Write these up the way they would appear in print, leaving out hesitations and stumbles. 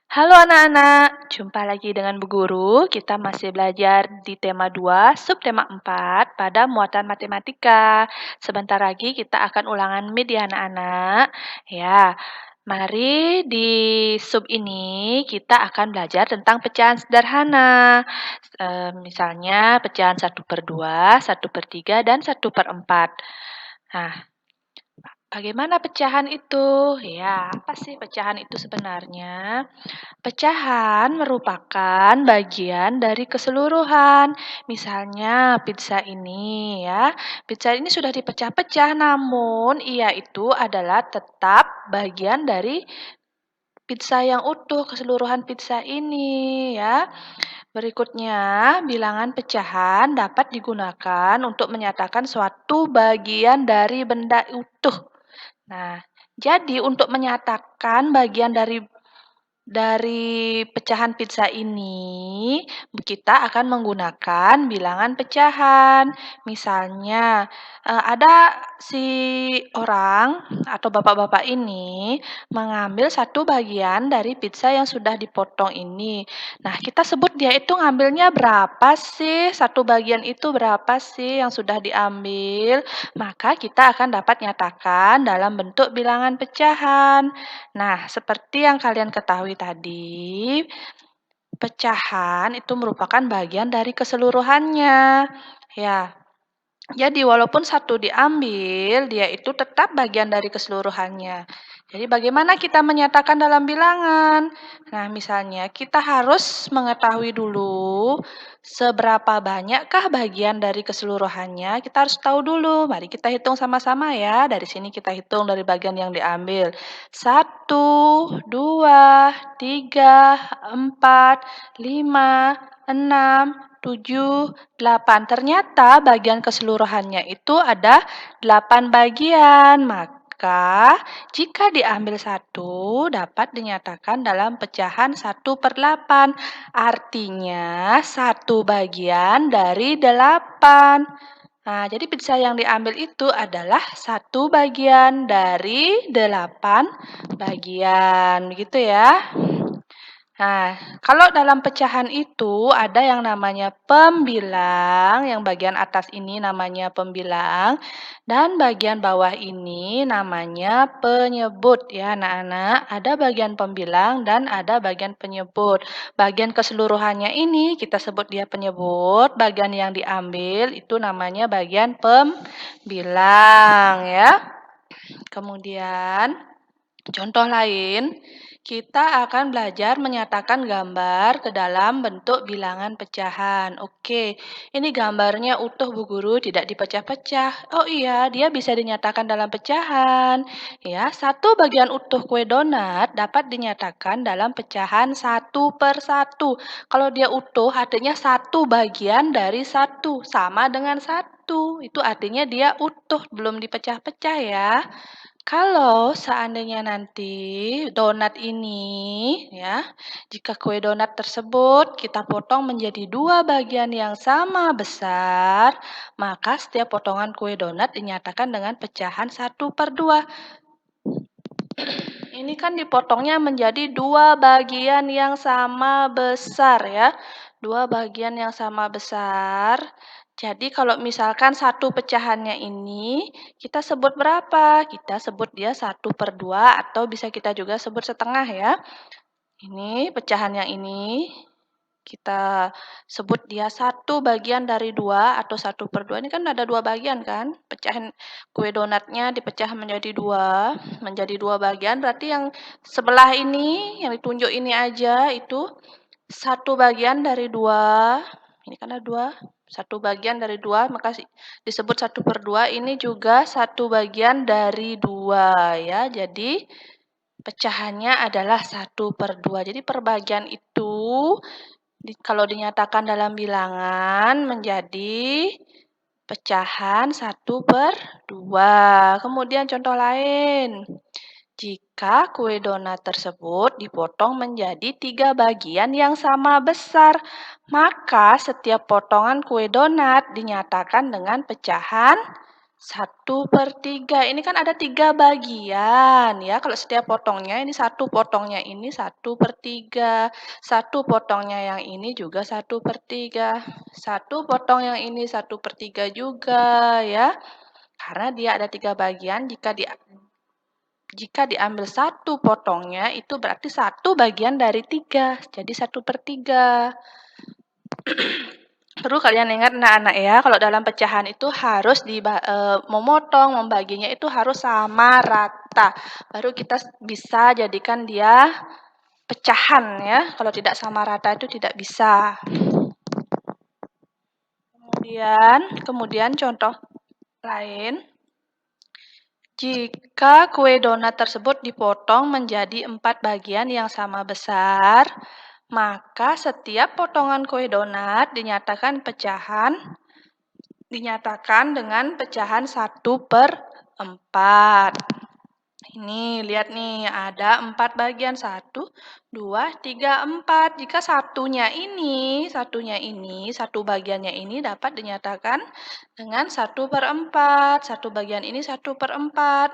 Halo anak-anak, jumpa lagi dengan Bu Guru. Kita masih belajar di tema 2, subtema 4 pada muatan matematika. Sebentar lagi kita akan ulangan mid ya anak-anak. Ya, mari di sub ini kita akan belajar tentang pecahan sederhana. Misalnya pecahan 1/2, 1/3, dan 1/4. Nah, bagaimana pecahan itu? Ya, apa sih pecahan itu sebenarnya? Pecahan merupakan bagian dari keseluruhan. Misalnya pizza ini ya. Pizza ini sudah dipecah-pecah namun ia itu adalah tetap bagian dari pizza yang utuh, keseluruhan pizza ini ya. Berikutnya, bilangan pecahan dapat digunakan untuk menyatakan suatu bagian dari benda utuh. Nah, jadi untuk menyatakan bagian dari pecahan pizza ini, kita akan menggunakan bilangan pecahan. Misalnya, ada si orang atau bapak-bapak ini mengambil satu bagian dari pizza yang sudah dipotong ini. Nah, kita sebut dia itu ngambilnya berapa sih? Satu bagian itu berapa sih yang sudah diambil? Maka kita akan dapat nyatakan dalam bentuk bilangan pecahan. Nah, seperti yang kalian ketahui tadi, pecahan itu merupakan bagian dari keseluruhannya. Ya, jadi walaupun satu diambil, dia itu tetap bagian dari keseluruhannya. Jadi bagaimana kita menyatakan dalam bilangan? Nah, misalnya kita harus mengetahui dulu seberapa banyakkah bagian dari keseluruhannya. Kita harus tahu dulu. Mari kita hitung sama-sama ya. Dari sini kita hitung dari bagian yang diambil. 1, 2, 3, 4, 5, 6, 7, 8. Ternyata bagian keseluruhannya itu ada 8 bagian. Maka jika diambil satu dapat dinyatakan dalam pecahan 1/8. Artinya satu bagian dari 8. Nah, jadi pizza yang diambil itu adalah satu bagian dari 8 bagian. Begitu ya. Nah, kalau dalam pecahan itu ada yang namanya pembilang, yang bagian atas ini namanya pembilang, dan bagian bawah ini namanya penyebut ya anak-anak. Ada bagian pembilang dan ada bagian penyebut. Bagian keseluruhannya ini kita sebut dia penyebut, bagian yang diambil itu namanya bagian pembilang ya. Kemudian contoh lain, kita akan belajar menyatakan gambar ke dalam bentuk bilangan pecahan. Oke, ini gambarnya utuh Bu Guru, tidak dipecah-pecah. Oh iya, dia bisa dinyatakan dalam pecahan. Ya, satu bagian utuh kue donat dapat dinyatakan dalam pecahan 1/1. Kalau dia utuh, artinya satu bagian dari satu, sama dengan satu. Itu artinya dia utuh, belum dipecah-pecah ya. Kalau seandainya nanti donat ini, ya, jika kue donat tersebut kita potong menjadi 2 bagian yang sama besar, maka setiap potongan kue donat dinyatakan dengan pecahan 1/2. Ini kan dipotongnya menjadi 2 bagian yang sama besar ya. 2 bagian yang sama besar. Jadi kalau misalkan satu pecahannya ini, kita sebut berapa? Kita sebut dia 1/2 atau bisa kita juga sebut setengah ya. Ini pecahan yang ini, kita sebut dia satu bagian dari 2 atau 1/2. Ini kan ada 2 bagian kan? Pecahan kue donatnya dipecah menjadi 2 bagian. Berarti yang sebelah ini, yang ditunjuk ini aja itu satu bagian dari 2. Ini kan ada 2. Satu bagian dari 2, maka disebut 1/2. Ini juga satu bagian dari 2 ya. Jadi pecahannya adalah 1/2. Jadi perbagian itu kalau dinyatakan dalam bilangan menjadi pecahan 1/2. Kemudian contoh lain. Jika kue donat tersebut dipotong menjadi 3 bagian yang sama besar, maka setiap potongan kue donat dinyatakan dengan pecahan 1/3. Ini kan ada 3 bagian ya, kalau setiap potongnya ini satu potongnya ini 1/3, satu potongnya yang ini juga 1/3, satu potong yang ini 1/3 juga ya. Karena dia ada 3 bagian, jika diambil satu potongnya itu berarti satu bagian dari 3, jadi 1/3. Perlu kalian ingat anak-anak ya, kalau dalam pecahan itu harus memotong, membaginya itu harus sama rata. Baru kita bisa jadikan dia pecahan ya. Kalau tidak sama rata itu tidak bisa. Kemudian contoh lain. Jika kue donat tersebut dipotong menjadi 4 bagian yang sama besar, maka setiap potongan kue donat dinyatakan dengan pecahan 1/4. Ini lihat nih, ada 4 bagian. 1, 2, 3, 4. Jika satu bagiannya ini dapat dinyatakan dengan 1/4. Satu bagian ini 1/4.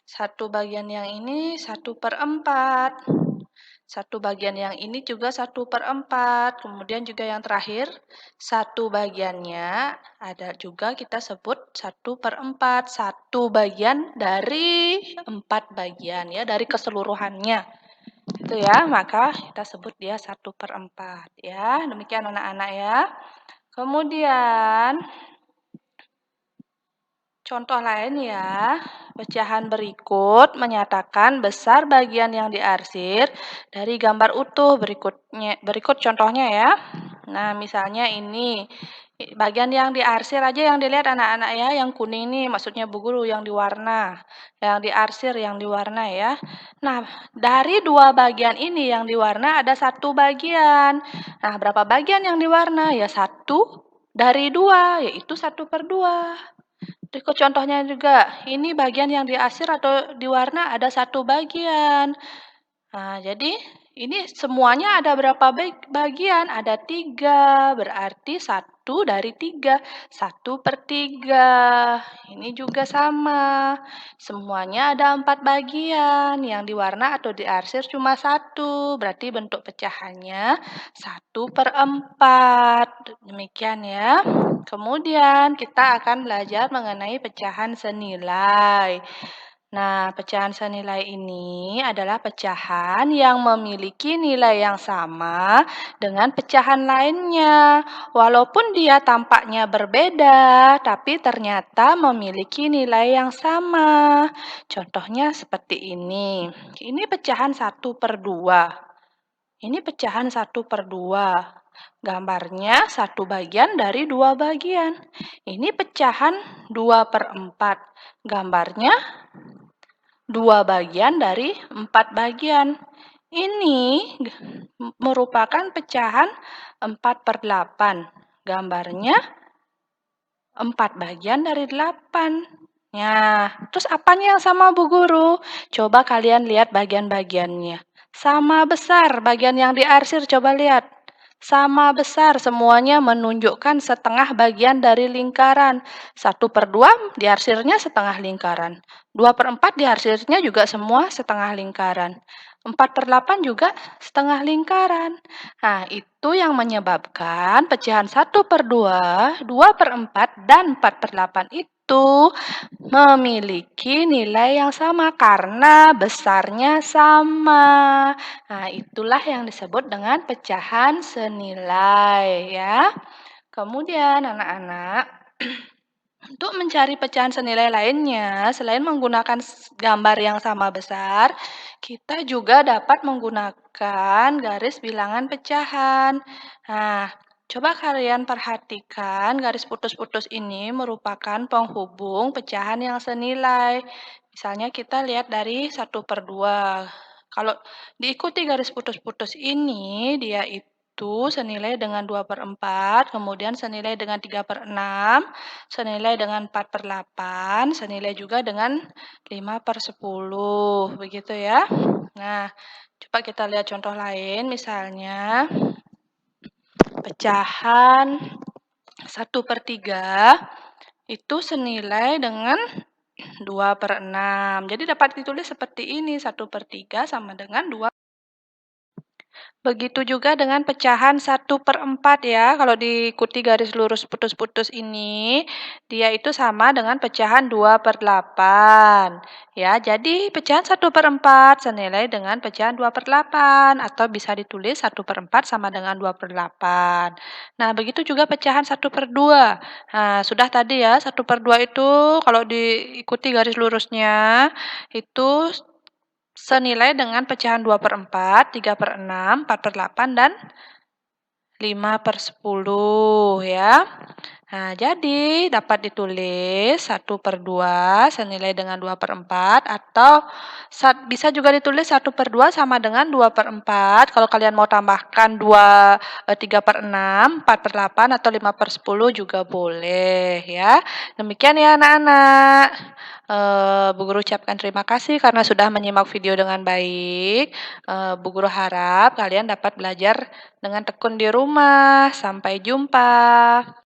Satu bagian yang ini 1/4. Satu bagian yang ini juga 1/4. Kemudian juga yang terakhir, satu bagiannya ada juga kita sebut 1/4. Satu bagian dari 4 bagian ya, dari keseluruhannya. Itu ya, maka kita sebut dia 1/4 ya. Demikian anak-anak ya. Kemudian contoh lain ya, pecahan berikut menyatakan besar bagian yang diarsir dari gambar utuh. Berikut contohnya ya. Nah, misalnya ini, bagian yang diarsir aja yang dilihat anak-anak ya, yang kuning nih maksudnya Bu Guru yang diwarna, yang diarsir yang diwarna ya. Nah, dari 2 bagian ini yang diwarna ada 1 bagian. Nah, berapa bagian yang diwarna? Ya 1 dari 2, yaitu 1/2. Berikut contohnya juga, ini bagian yang diarsir atau diwarna ada 1 bagian. Nah, jadi ini semuanya ada berapa bagian? Ada 3, berarti 1 dari 3, 1/3. Ini juga sama, semuanya ada 4 bagian, yang diwarna atau diarsir cuma 1, berarti bentuk pecahannya 1/4. Demikian ya. Kemudian kita akan belajar mengenai pecahan senilai. Nah, pecahan senilai ini adalah pecahan yang memiliki nilai yang sama dengan pecahan lainnya. Walaupun dia tampaknya berbeda, tapi ternyata memiliki nilai yang sama. Contohnya seperti ini. Ini pecahan 1/2. Ini pecahan 1/2. Gambarnya satu bagian dari 2 bagian. Ini pecahan 2/4. Gambarnya 2 bagian dari 4 bagian. Ini merupakan pecahan 4/8. Gambarnya 4 bagian dari 8. Nah, terus apanya yang sama Bu Guru? Coba kalian lihat bagian-bagiannya. Sama besar, bagian yang diarsir coba lihat. Sama besar, semuanya menunjukkan setengah bagian dari lingkaran. 1/2 diarsirnya setengah lingkaran. 2/4 diarsirnya juga semua setengah lingkaran. 4/8 juga setengah lingkaran. Nah, itu yang menyebabkan pecahan 1/2, 2/4, dan 4/8 itu memiliki nilai yang sama karena besarnya sama. Nah, itulah yang disebut dengan pecahan senilai ya. Kemudian anak-anak, untuk mencari pecahan senilai lainnya, selain menggunakan gambar yang sama besar, kita juga dapat menggunakan garis bilangan pecahan. Nah, coba kalian perhatikan garis putus-putus ini merupakan penghubung pecahan yang senilai. Misalnya kita lihat dari 1/2. Kalau diikuti garis putus-putus ini, dia itu senilai dengan 2/4, kemudian senilai dengan 3/6, senilai dengan 4/8, senilai juga dengan 5/10, begitu ya. Nah, coba kita lihat contoh lain, misalnya pecahan 1/3 itu senilai dengan 2/6. Jadi dapat ditulis seperti ini, 1/3 sama dengan 2. Begitu juga dengan pecahan 1/4 ya, kalau diikuti garis lurus putus-putus ini, dia itu sama dengan pecahan 2/8. Ya, jadi pecahan 1/4 senilai dengan pecahan 2/8 atau bisa ditulis 1/4 sama dengan 2/8. Nah, begitu juga pecahan 1/2. Nah, sudah tadi ya, 1/2 itu kalau diikuti garis lurusnya itu senilai dengan pecahan 2/4, 3/6, 4/8, dan 5/10 ya. Nah, jadi dapat ditulis 1/2 senilai dengan 2/4 atau bisa juga ditulis 1/2 sama dengan 2/4. Kalau kalian mau tambahkan 3/6, 4/8 atau 5/10 juga boleh ya. Demikian ya anak-anak. Bu Guru ucapkan terima kasih karena sudah menyimak video dengan baik. Bu Guru harap kalian dapat belajar dengan tekun di rumah. Sampai jumpa.